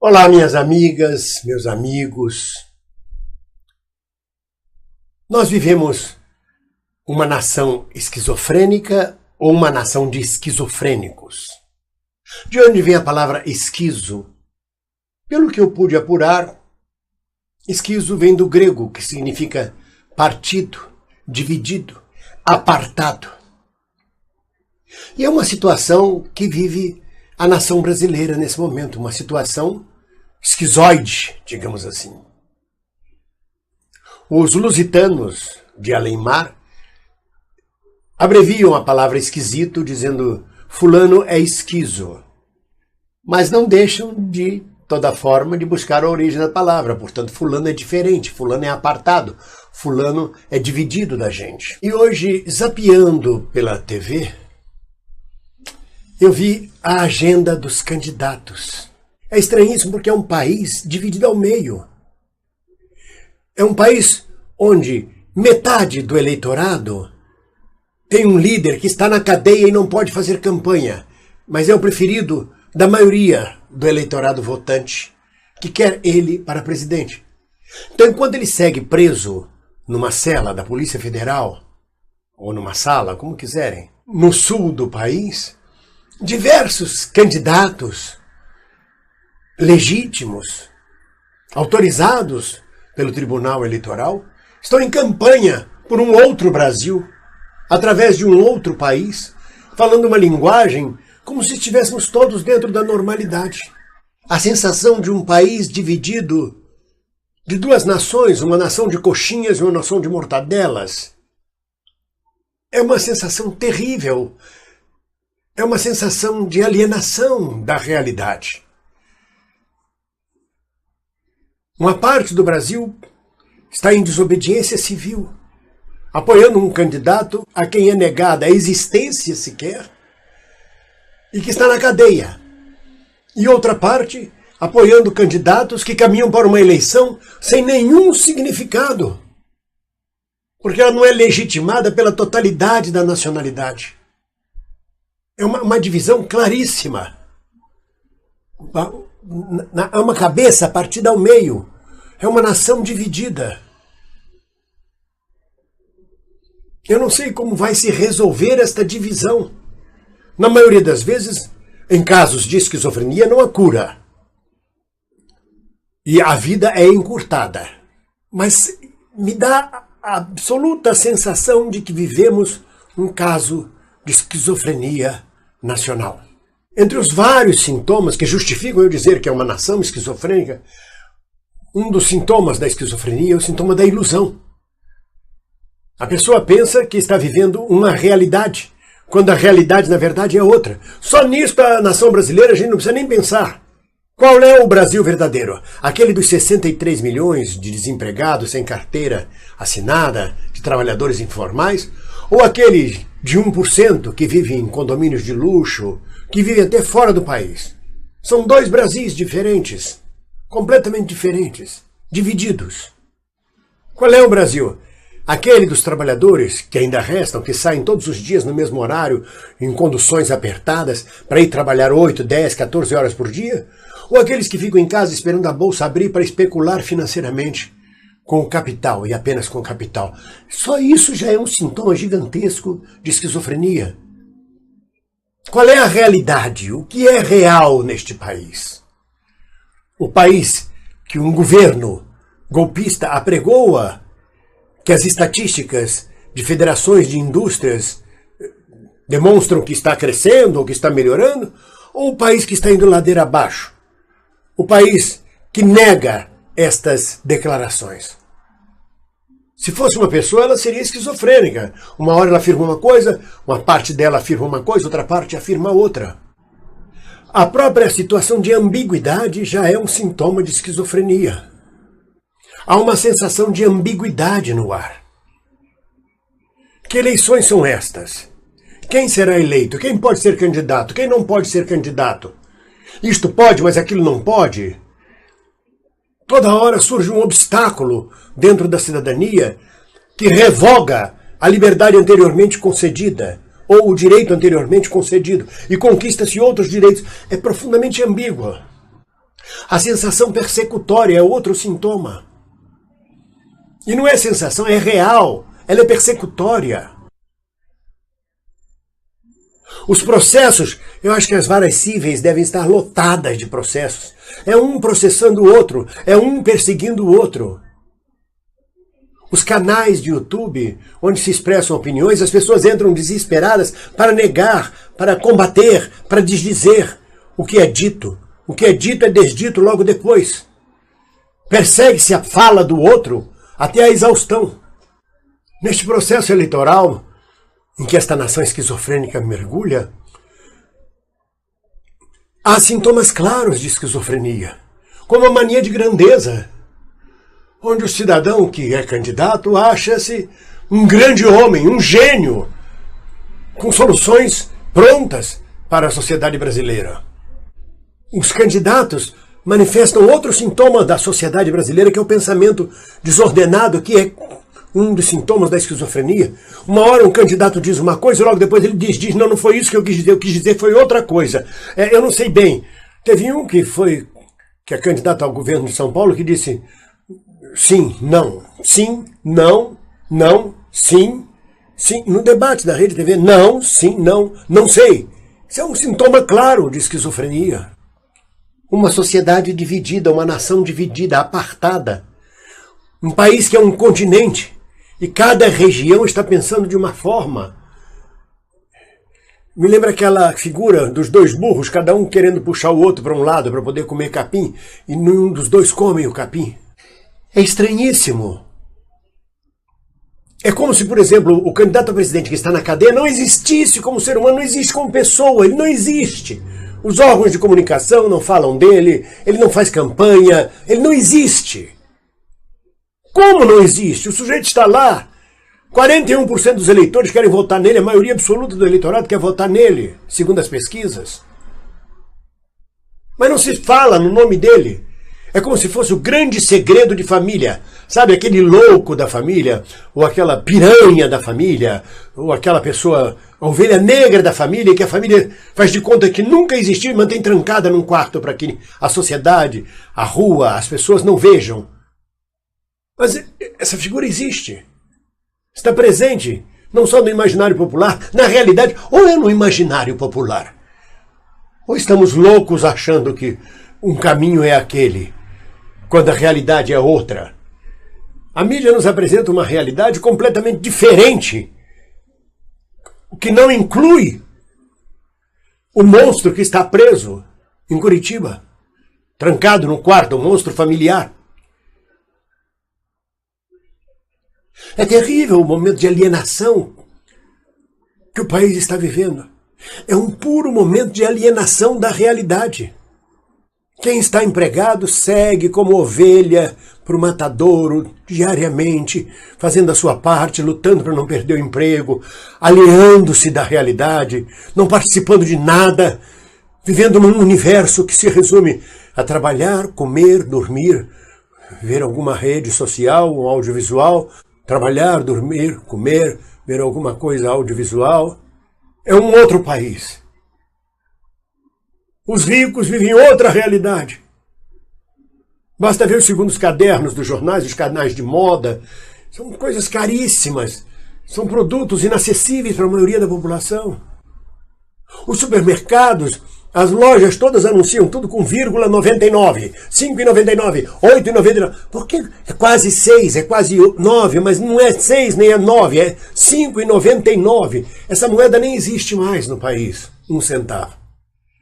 Olá, minhas amigas, meus amigos. Nós vivemos uma nação esquizofrênica ou uma nação de esquizofrênicos? De onde vem a palavra esquizo? Pelo que eu pude apurar, esquizo vem do grego, que significa partido, dividido, apartado. E é uma situação que vive a nação brasileira nesse momento, uma situação esquizoide, digamos assim. Os lusitanos de além-mar abreviam a palavra esquisito dizendo fulano é esquizo, mas não deixam de toda forma de buscar a origem da palavra. Portanto, fulano é diferente, fulano é apartado, fulano é dividido da gente. E hoje, zapeando pela TV, eu vi a agenda dos candidatos. É estranhíssimo porque é um país dividido ao meio. É um país onde metade do eleitorado tem um líder que está na cadeia e não pode fazer campanha, mas é o preferido da maioria do eleitorado votante, que quer ele para presidente. Então, enquanto ele segue preso numa cela da Polícia Federal, ou numa sala, como quiserem, no sul do país, diversos candidatos legítimos, autorizados pelo Tribunal Eleitoral, estão em campanha por um outro Brasil, através de um outro país, falando uma linguagem como se estivéssemos todos dentro da normalidade. A sensação de um país dividido de duas nações, uma nação de coxinhas e uma nação de mortadelas, é uma sensação terrível. É uma sensação de alienação da realidade. Uma parte do Brasil está em desobediência civil, apoiando um candidato a quem é negada a existência sequer e que está na cadeia. E outra parte apoiando candidatos que caminham para uma eleição sem nenhum significado, porque ela não é legitimada pela totalidade da nacionalidade. É uma divisão claríssima. É uma cabeça partida ao meio. É uma nação dividida. Eu não sei como vai se resolver esta divisão. Na maioria das vezes, em casos de esquizofrenia, não há cura. E a vida é encurtada. Mas me dá a absoluta sensação de que vivemos um caso de esquizofrenia nacional. Entre os vários sintomas que justificam eu dizer que é uma nação esquizofrênica, um dos sintomas da esquizofrenia é o sintoma da ilusão. A pessoa pensa que está vivendo uma realidade, quando a realidade, na verdade, é outra. Só nisso a nação brasileira a gente não precisa nem pensar. Qual é o Brasil verdadeiro? Aquele dos 63 milhões de desempregados sem carteira assinada, de trabalhadores informais? Ou aquele de 1% que vive em condomínios de luxo, que vive até fora do país? São dois Brasis diferentes, completamente diferentes, divididos. Qual é o Brasil? Aquele dos trabalhadores que ainda restam, que saem todos os dias no mesmo horário, em conduções apertadas, para ir trabalhar 8, 10, 14 horas por dia? Ou aqueles que ficam em casa esperando a bolsa abrir para especular financeiramente com o capital e apenas com o capital? Só isso já é um sintoma gigantesco de esquizofrenia. Qual é a realidade? O que é real neste país? O país que um governo golpista apregoa que as estatísticas de federações de indústrias demonstram que está crescendo ou que está melhorando? Ou o país que está indo ladeira abaixo? O país que nega estas declarações? Se fosse uma pessoa, ela seria esquizofrênica. Uma hora ela afirma uma coisa, uma parte dela afirma uma coisa, outra parte afirma outra. A própria situação de ambiguidade já é um sintoma de esquizofrenia. Há uma sensação de ambiguidade no ar. Que eleições são estas? Quem será eleito? Quem pode ser candidato? Quem não pode ser candidato? Isto pode, mas aquilo não pode? Toda hora surge um obstáculo dentro da cidadania que revoga a liberdade anteriormente concedida, ou o direito anteriormente concedido, e conquista-se outros direitos. É profundamente ambígua. A sensação persecutória é outro sintoma. E não é sensação, é real. Ela é persecutória. Os processos, eu acho que as varas cíveis devem estar lotadas de processos. É um processando o outro, é um perseguindo o outro. Os canais de YouTube, onde se expressam opiniões, as pessoas entram desesperadas para negar, para combater, para desdizer o que é dito. O que é dito é desdito logo depois. Persegue-se a fala do outro até a exaustão. Neste processo eleitoral, em que esta nação esquizofrênica mergulha, há sintomas claros de esquizofrenia, como a mania de grandeza, onde o cidadão que é candidato acha-se um grande homem, um gênio, com soluções prontas para a sociedade brasileira. Os candidatos manifestam outro sintoma da sociedade brasileira, que é o pensamento desordenado, que é um dos sintomas da esquizofrenia. Uma hora um candidato diz uma coisa, logo depois ele diz, não foi isso que eu quis dizer foi outra coisa. Eu não sei bem. Teve um que é candidato ao governo de São Paulo, que disse sim, não, sim. No debate da Rede TV, não, sim, não sei. Isso é um sintoma claro de esquizofrenia. Uma sociedade dividida, uma nação dividida, apartada. Um país que é um continente e cada região está pensando de uma forma. Me lembra aquela figura dos dois burros, cada um querendo puxar o outro para um lado para poder comer capim, e nenhum dos dois come o capim. É estranhíssimo. É como se, por exemplo, o candidato a presidente que está na cadeia não existisse como ser humano, não existe como pessoa, ele não existe. Os órgãos de comunicação não falam dele, ele não faz campanha, ele não existe. Como não existe? O sujeito está lá. 41% dos eleitores querem votar nele, a maioria absoluta do eleitorado quer votar nele, segundo as pesquisas. Mas não se fala no nome dele. É como se fosse o grande segredo de família. Sabe, aquele louco da família, ou aquela piranha da família, ou aquela pessoa, a ovelha negra da família, que a família faz de conta que nunca existiu e mantém trancada num quarto para que a sociedade, a rua, as pessoas não vejam. Mas essa figura existe. Está presente, não só no imaginário popular, na realidade, ou é no imaginário popular. Ou estamos loucos achando que um caminho é aquele, quando a realidade é outra. A mídia nos apresenta uma realidade completamente diferente, o que não inclui o monstro que está preso em Curitiba, trancado no quarto, o monstro familiar. É terrível o momento de alienação que o país está vivendo. É um puro momento de alienação da realidade. Quem está empregado segue como ovelha para o matadouro diariamente, fazendo a sua parte, lutando para não perder o emprego, aliando-se da realidade, não participando de nada, vivendo num universo que se resume a trabalhar, comer, dormir, ver alguma rede social, um audiovisual, trabalhar, dormir, comer, ver alguma coisa audiovisual. É um outro país. Os ricos vivem outra realidade. Basta ver os segundos cadernos dos jornais, os canais de moda. São coisas caríssimas. São produtos inacessíveis para a maioria da população. Os supermercados, as lojas todas anunciam tudo com vírgula 99, 5,99, 8,99. Porque é quase 6, é quase 9, mas não é 6 nem é 9, é 5,99. Essa moeda nem existe mais no país, 1 centavo.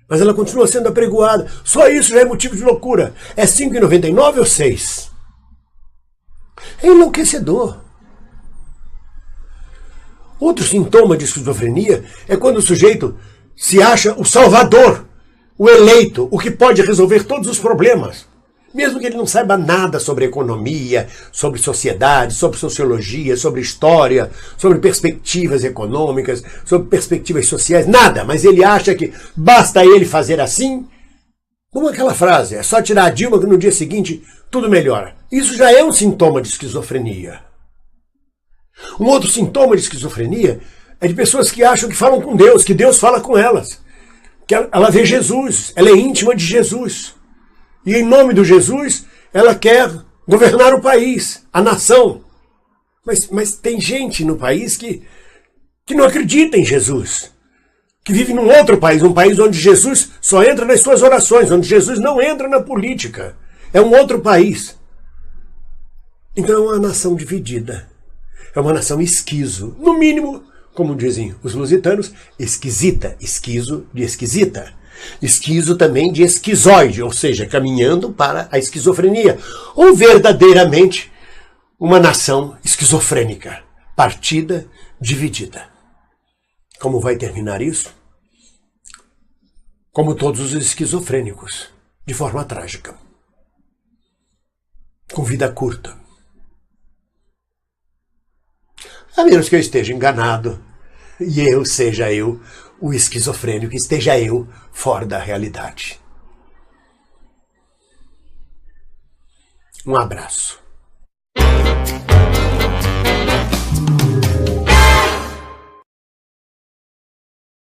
Mas ela continua sendo apregoada. Só isso já é motivo de loucura. É 5,99 ou 6? É enlouquecedor. Outro sintoma de esquizofrenia é quando o sujeito se acha o salvador, o eleito, o que pode resolver todos os problemas. Mesmo que ele não saiba nada sobre economia, sobre sociedade, sobre sociologia, sobre história, sobre perspectivas econômicas, sobre perspectivas sociais, nada. Mas ele acha que basta ele fazer assim, como aquela frase, é só tirar a Dilma que no dia seguinte tudo melhora. Isso já é um sintoma de esquizofrenia. Um outro sintoma de esquizofrenia é de pessoas que acham que falam com Deus, que Deus fala com elas. Que ela vê Jesus, ela é íntima de Jesus. E em nome do Jesus, ela quer governar o país, a nação. Mas tem gente no país que não acredita em Jesus, que vive num outro país, um país onde Jesus só entra nas suas orações, onde Jesus não entra na política. É um outro país. Então é uma nação dividida. É uma nação esquizo. No mínimo, como dizem os lusitanos, esquisita. Esquizo de esquisita. Esquizo também de esquizoide, ou seja, caminhando para a esquizofrenia. Ou verdadeiramente uma nação esquizofrênica, partida, dividida. Como vai terminar isso? Como todos os esquizofrênicos, de forma trágica. Com vida curta. A menos que eu esteja enganado e eu seja eu o esquizofrênico, esteja eu fora da realidade. Um abraço.